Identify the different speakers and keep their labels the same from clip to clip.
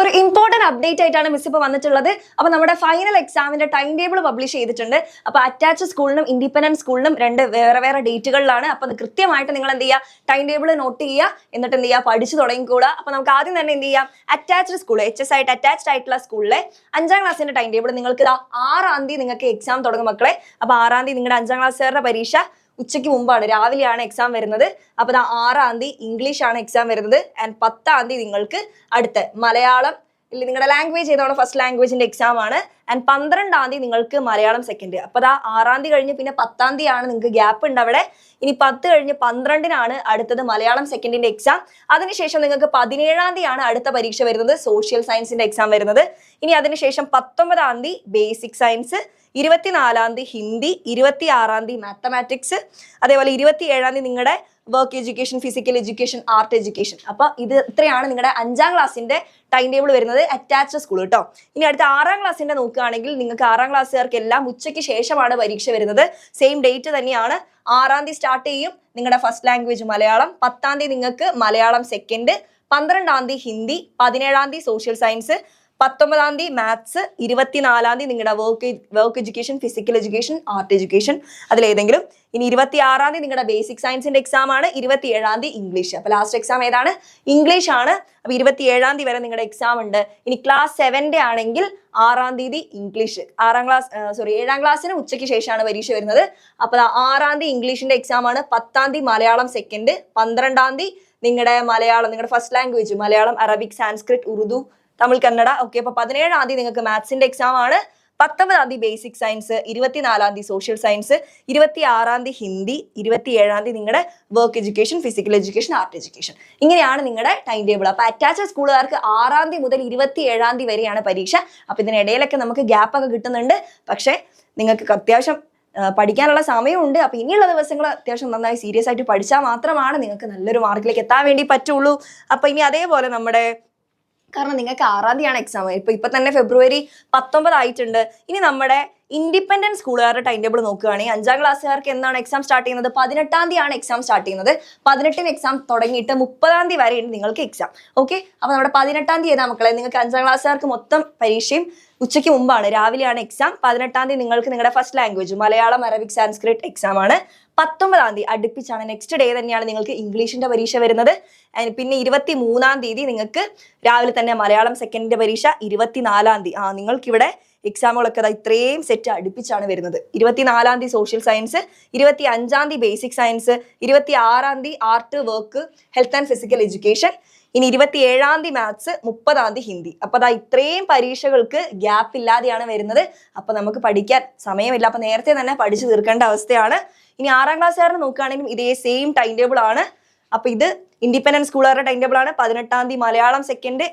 Speaker 1: ഒരു important update ആയിട്ടാണ് miss ഇപ്പോൾ വന്നിട്ടുള്ളത്. അപ്പോൾ നമ്മുടെ ഫൈനൽ എക്സാമിന്റെ ടൈം ടേബിൾ പബ്ലിഷ് ചെയ്തിട്ടുണ്ട്. അപ്പോൾ അറ്റാച്ച് സ്കൂളിനും ഇൻഡിപെൻഡന്റ് സ്കൂളിനും രണ്ട് വേറെ ഡേറ്റുകളിലാണ്. അപ്പോൾ കൃത്യമായിട്ട് നിങ്ങൾ എന്ത് ചെയ്യുക, ടൈം ടേബിൾ നോട്ട് ചെയ്യുക, എന്നിട്ട് എന്ത് ചെയ്യുക, പഠിച്ചു തുടങ്ങിക്കൂടുക. അപ്പോൾ നമുക്ക് ആദ്യം തന്നെ എന്ത് ചെയ്യാം, അറ്റാച്ച്ഡ് സ്കൂൾ HS ആയിട്ട് അറ്റാച്ച്ഡ് ആയിട്ടുള്ള സ്കൂളിലെ 5ാം ക്ലാസ്സിന്റെ ടൈം ടേബിൾ നിങ്ങൾക്ക് 6-ാം തീയതി നിങ്ങൾക്ക് എക്സാം തുടങ്ങും മക്കളെ. അപ്പോൾ 6-ാം തീയതി നിങ്ങളുടെ 5ാം ക്ലാസ്സുകാരുടെ പരീക്ഷ ഉച്ചയ്ക്ക് മുമ്പാണ്, രാവിലെയാണ് എക്സാം വരുന്നത്. അപ്പോൾ 6-ാം തീയതി ഇംഗ്ലീഷ് ആണ് എക്സാം വരുന്നത്. ആൻഡ് 10-ാം തീയതി നിങ്ങൾക്ക് അടുത്ത മലയാളം ഇല്ല, നിങ്ങളുടെ ലാംഗ്വേജ് ഏതാണ്, ഫസ്റ്റ് ലാംഗ്വേജിന്റെ എക്സാം ആണ്. ആൻഡ് 12-ാം തീയതി നിങ്ങൾക്ക് മലയാളം സെക്കൻഡ്. അപ്പോൾ 6-ാം തീയതി കഴിഞ്ഞ് പിന്നെ 10-ാം തീയതി ആണ് നിങ്ങൾക്ക് ഗ്യാപ്പ് ഉണ്ട് അവിടെ. ഇനി 10 കഴിഞ്ഞ് 12-നാണ് അടുത്തത് മലയാളം സെക്കൻഡിന്റെ എക്സാം. അതിനുശേഷം നിങ്ങൾക്ക് 17-ാം തീയതി ആണ് അടുത്ത പരീക്ഷ വരുന്നത്, സോഷ്യൽ സയൻസിന്റെ എക്സാം വരുന്നത്. ഇനി അതിനുശേഷം 19-ാം തീയതി ബേസിക് സയൻസ്, 24-ാം തീയതി ഹിന്ദി, 26-ാം തീയതി മാത്തമാറ്റിക്സ്, അതേപോലെ 27-ാം തീയതി നിങ്ങളുടെ work education, physical education, art education. അപ്പോൾ ഇത് ഇത്രയാണ് നിങ്ങളുടെ 5ാം ക്ലാസ്സിന്റെ ടൈം ടേബിൾ വരുന്നത്, അറ്റാച്ച്ഡ് സ്കൂൾ കേട്ടോ. ഇനി അടുത്ത 6-ാം ക്ലാസ്സിന്റെ നോക്കുകയാണെങ്കിൽ നിങ്ങൾക്ക് 6-ാം ക്ലാസ്സുകാർക്ക് എല്ലാം ഉച്ചയ്ക്ക് ശേഷമാണ് പരീക്ഷ വരുന്നത്. സെയിം ഡേറ്റ് തന്നെയാണ്. 6-ാം തീയതി സ്റ്റാർട്ട് ചെയ്യും നിങ്ങളുടെ ഫസ്റ്റ് ലാംഗ്വേജ് മലയാളം, 10-ാം തീയതി നിങ്ങൾക്ക് മലയാളം സെക്കൻഡ്, 12-ാം തീയതി ഹിന്ദി, 17-ാം തീയതി സോഷ്യൽ സയൻസ്, 19-ാം തീയതി മാത്സ്, 24-ാം തീയതി നിങ്ങളുടെ work education, physical education, art education അതിലേതെങ്കിലും. ഇനി 26-ാം തീയതി നിങ്ങളുടെ ബേസിക് സയൻസിന്റെ എക്സാം ആണ്. 27-ാം തീയതി ഇംഗ്ലീഷ്. അപ്പോൾ ലാസ്റ്റ് എക്സാം ഏതാണ്, ഇംഗ്ലീഷ് ആണ്. അപ്പോൾ 27-ാം തീയതി വരെ നിങ്ങളുടെ എക്സാം ഉണ്ട്. ഇനി ക്ലാസ് 7ന്റെ ആണെങ്കിൽ 6-ാം തീയതി ഇംഗ്ലീഷ്, 7-ാം ക്ലാസ്സിന് ഉച്ചയ്ക്ക് ശേഷമാണ് പരീക്ഷ വരുന്നത്. അപ്പോൾ 6-ാം തീയതി ഇംഗ്ലീഷിന്റെ എക്സാം ആണ്. 10-ാം തീയതി മലയാളം സെക്കൻഡ്, 12-ാം തീയതി നിങ്ങളുടെ മലയാളം, നിങ്ങളുടെ first language Malayalam, Arabic, Sanskrit, Urdu, Tamil, Kannada. Okay, അപ്പോൾ 17-ാം തീയതി നിങ്ങൾക്ക് മാത്സിന്റെ എക്സാം ആണ്. 19-ാം തീയതി ബേസിക് സയൻസ്, 24-ാം തീയതി സോഷ്യൽ സയൻസ്, 26-ാം തീയതി ഹിന്ദി, 27-ാം തീയതി നിങ്ങളുടെ work education, physical education, art education. ഇങ്ങനെയാണ് നിങ്ങളുടെ ടൈം ടേബിൾ. അപ്പോൾ അറ്റാച്ച്ഡ് സ്കൂളുകാർക്ക് 6-ാം തീയതി മുതൽ 27-ാം തീയതി വരെയാണ് പരീക്ഷ. അപ്പോൾ ഇതിനിടയിലൊക്കെ നമുക്ക് ഗ്യാപ്പ് ഒക്കെ കിട്ടുന്നുണ്ട്. പക്ഷേ നിങ്ങൾക്ക് അത്യാവശ്യം പഠിക്കാനുള്ള സമയമുണ്ട്. അപ്പോൾ ഇനിയുള്ള ദിവസങ്ങൾ അത്യാവശ്യം നന്നായി സീരിയസ് ആയിട്ട് പഠിച്ചാൽ മാത്രമാണ് നിങ്ങൾക്ക് നല്ലൊരു മാർക്കിലേക്ക് എത്താൻ വേണ്ടി പറ്റുള്ളൂ. അപ്പോൾ ഇനി അതേപോലെ കാരണം നിങ്ങൾക്ക് 6-ാം തീയതിയാണ് എക്സാം. ഇപ്പൊ തന്നെ ഫെബ്രുവരി 19 ആയിട്ടുണ്ട്. ഇനി നമ്മുടെ ഇൻഡിപെൻഡന്റ് സ്കൂളുകാരുടെ ടൈം ടേബിൾ നോക്കുകയാണെങ്കിൽ 5ാം ക്ലാസ്സുകാർക്ക് എന്നാണ് എക്സാം സ്റ്റാർട്ട് ചെയ്യുന്നത്, 18-ാം തീയതിയാണ് എക്സാം സ്റ്റാർട്ട് ചെയ്യുന്നത്. 18-ന് എക്സാം തുടങ്ങിയിട്ട് 30-ാം തീയതി വരെയുണ്ട് നിങ്ങൾക്ക് എക്സാം. ഓക്കെ, അപ്പോൾ നമ്മുടെ 18-ാം തീയതി ഏതാ മക്കളെ, നിങ്ങൾക്ക് 5ാം ക്ലാസ്സുകാർക്ക് മൊത്തം പരീക്ഷയും ഉച്ചയ്ക്ക് മുമ്പാണ്, രാവിലെയാണ് എക്സാം. 18-ാം തീയതി നിങ്ങൾക്ക് നിങ്ങളുടെ first language Malayalam, Arabic, Sanskrit exam ആണ്. 19-ാം തീയതി അടുപ്പിച്ചാണ്, നെക്സ്റ്റ് ഡേ തന്നെയാണ് നിങ്ങൾക്ക് ഇംഗ്ലീഷിന്റെ പരീക്ഷ വരുന്നത്. പിന്നെ 23-ാം തീയതി നിങ്ങൾക്ക് രാവിലെ തന്നെ മലയാളം സെക്കൻഡിന്റെ പരീക്ഷ. 24-ാം തീയതി നിങ്ങൾക്കിവിടെ എക്സാമുകളൊക്കെ ഇത്രയും സെറ്റ് അടുപ്പിച്ചാണ് വരുന്നത്. 24-ാം തീയതി സോഷ്യൽ സയൻസ്, 25-ാം തീയതി ബേസിക് സയൻസ്, 26-ാം തീയതി art, work, health and physical education, ഇനി 27-ാം തീയതി മാത്സ്, 30-ാം തീയതി ഹിന്ദി. അപ്പോൾ ഇത്രയും പരീക്ഷകൾക്ക് ഗ്യാപ്പ് ഇല്ലാതെയാണ് വരുന്നത്. അപ്പോൾ നമുക്ക് പഠിക്കാൻ സമയമില്ല. അപ്പോൾ നേരത്തെ തന്നെ പഠിച്ചു തീർക്കേണ്ട അവസ്ഥയാണ്. ഇനി 6-ാം ക്ലാസ്സുകാരനെ നോക്കുകയാണെങ്കിൽ ഇതേ സെയിം ടൈം ടേബിൾ ആണ്. അപ്പോൾ ഇത് ഇൻഡിപെൻഡന്റ് സ്കൂളുകാരുടെ ടൈം ടേബിൾ ആണ്. 18-ാം തീയതി മലയാളം സെക്കൻഡ്,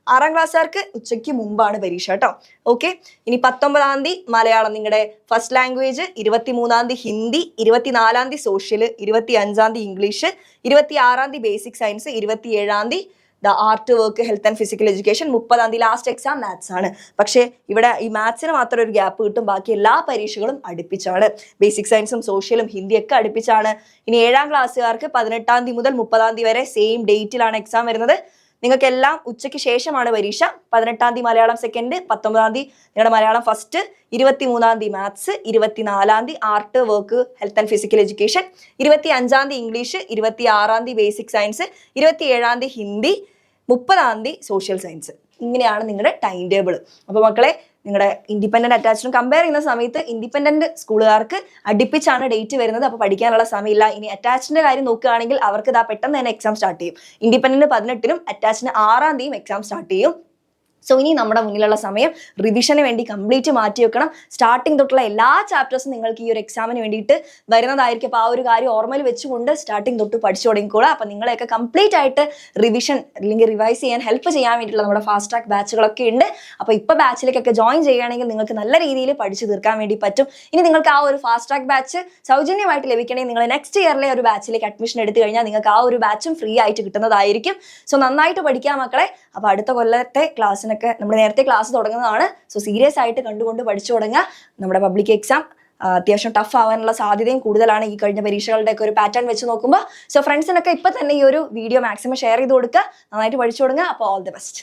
Speaker 1: 6-ാം ക്ലാസ്സുകാർക്ക് ഉച്ചയ്ക്ക് മുമ്പാണ് പരീക്ഷ കേട്ടോ. ഓക്കെ, ഇനി 19-ാം തീയതി മലയാളം നിങ്ങളുടെ ഫസ്റ്റ് ലാംഗ്വേജ്, 23-ാം തീയതി ഹിന്ദി, 24-ാം തീയതി സോഷ്യൽ, 25-ാം തീയതി ഇംഗ്ലീഷ്, 26-ാം തീയതി ബേസിക് സയൻസ്, 27-ാം തീയതി art, work, health and physical education, 30-ാം തീയതി ലാസ്റ്റ് എക്സാം മാത്സ് ആണ്. പക്ഷേ ഇവിടെ ഈ മാത്സിന് മാത്രം ഒരു ഗ്യാപ്പ് കിട്ടും, ബാക്കി എല്ലാ പരീക്ഷകളും അടുപ്പിച്ചാണ്. ബേസിക് സയൻസും സോഷ്യലും ഹിന്ദിയൊക്കെ അടുപ്പിച്ചാണ്. ഇനി 7-ാം ക്ലാസ്സുകാർക്ക് 18-ാം തീയതി മുതൽ 30-ാം തീയതി വരെ സെയിം ഡേറ്റിലാണ് എക്സാം വരുന്നത്. നിങ്ങൾക്കെല്ലാം ഉച്ചയ്ക്ക് ശേഷമാണ് പരീക്ഷ. 18-ാം തീയതി മലയാളം സെക്കൻഡ്, 19-ാം തീയതി നിങ്ങളുടെ മലയാളം ഫസ്റ്റ്, 23-ാം തീയതി മാത്സ്, 24-ാം തീയതി art, work, health and physical education, 25-ാം തീയതി ഇംഗ്ലീഷ്, 26-ാം തീയതി ബേസിക് സയൻസ്, 27-ാം തീയതി ഹിന്ദി, 30-ാം തീയതി സോഷ്യൽ സയൻസ്. ഇങ്ങനെയാണ് നിങ്ങളുടെ ടൈം ടേബിൾ. അപ്പോൾ മക്കളെ, നിങ്ങളുടെ ഇൻഡിപെൻഡന്റ് അറ്റാച്ച്ഡും കമ്പയർ ചെയ്യുന്ന സമയത്ത് ഇൻഡിപെൻഡന്റ് സ്കൂളുകാർക്ക് അടുപ്പിച്ചാണ് ഡേറ്റ് വരുന്നത്. അപ്പോൾ പഠിക്കാനുള്ള സമയമില്ല. ഇനി അറ്റാച്ച്ഡിന്റെ കാര്യം നോക്കുകയാണെങ്കിൽ അവർക്ക് പെട്ടെന്ന് തന്നെ എക്സാം സ്റ്റാർട്ട് ചെയ്യും. ഇൻഡിപെൻഡന്റ് 18-നും അറ്റാച്ച്ഡിന് 6-ാം തീയതി എക്സാം സ്റ്റാർട്ട് ചെയ്യും. സോ ഇനി നമ്മുടെ മുന്നിലുള്ള സമയം റിവിഷന് വേണ്ടി കംപ്ലീറ്റ് മാറ്റി വെക്കണം. സ്റ്റാർട്ടിങ് തൊട്ടുള്ള എല്ലാ ചാപ്റ്റേഴ്സും നിങ്ങൾക്ക് ഈ ഒരു എക്സാമിന് വേണ്ടിയിട്ട് വരുന്നതായിരിക്കും. അപ്പോൾ ആ ഒരു കാര്യം ഓർമ്മയിൽ വെച്ചുകൊണ്ട് സ്റ്റാർട്ടിങ് തൊട്ട് പഠിച്ചു തുടങ്ങിക്കോളാം. അപ്പോൾ നിങ്ങളെയൊക്കെ കംപ്ലീറ്റ് ആയിട്ട് റിവിഷൻ അല്ലെങ്കിൽ റിവൈസ് ചെയ്യാൻ ഹെൽപ്പ് ചെയ്യാൻ വേണ്ടിയിട്ടുള്ള നമ്മുടെ ഫാസ്റ്റ് ട്രാക്ക് ബാച്ചുകളൊക്കെ ഉണ്ട്. അപ്പോൾ ഇപ്പോൾ ബാച്ചിലേക്കൊക്കെ ജോയിൻ ചെയ്യുകയാണെങ്കിൽ നിങ്ങൾക്ക് നല്ല രീതിയിൽ പഠിച്ചു തീർക്കാൻ വേണ്ടി പറ്റും. ഇനി നിങ്ങൾക്ക് ആ ഒരു ഫാസ്റ്റ് ട്രാക്ക് ബാച്ച് സൗജന്യമായിട്ട് ലഭിക്കണമെങ്കിൽ നിങ്ങൾ നെക്സ്റ്റ് ഇയറിലെ ഒരു ബാച്ചിലേക്ക് അഡ്മിഷൻ എടുത്തു കഴിഞ്ഞാൽ നിങ്ങൾക്ക് ആ ഒരു ബാച്ചും ഫ്രീ ആയിട്ട് കിട്ടുന്നതായിരിക്കും. സോ നന്നായിട്ട് പഠിക്കാം മക്കളെ. അപ്പോൾ അടുത്ത കൊല്ലത്തെ ക്ലാസ്സിന് നമ്മൾ നേരത്തെ ക്ലാസ് തുടങ്ങുന്നതാണ്. സോ സീരിയസ് ആയിട്ട് കണ്ടുകൊണ്ട് പഠിച്ചു തുടങ്ങുക. നമ്മുടെ പബ്ലിക് എക്സാം അത്യാവശ്യം ടഫ് ആവാനുള്ള സാധ്യതയും കൂടുതലാണ് ഈ കഴിഞ്ഞ പരീക്ഷകളുടെ ഒക്കെ ഒരു പാറ്റേൺ വെച്ച് നോക്കുമ്പോൾ. സോ ഫ്രണ്ട്സിനൊക്കെ ഇപ്പൊ തന്നെ ഈ ഒരു വീഡിയോ മാക്സിമം ഷെയർ ചെയ്ത് കൊടുക്കുക. നന്നായിട്ട് പഠിച്ചു തുടങ്ങുക. അപ്പോൾ ഓൾ ദി ബെസ്റ്റ്.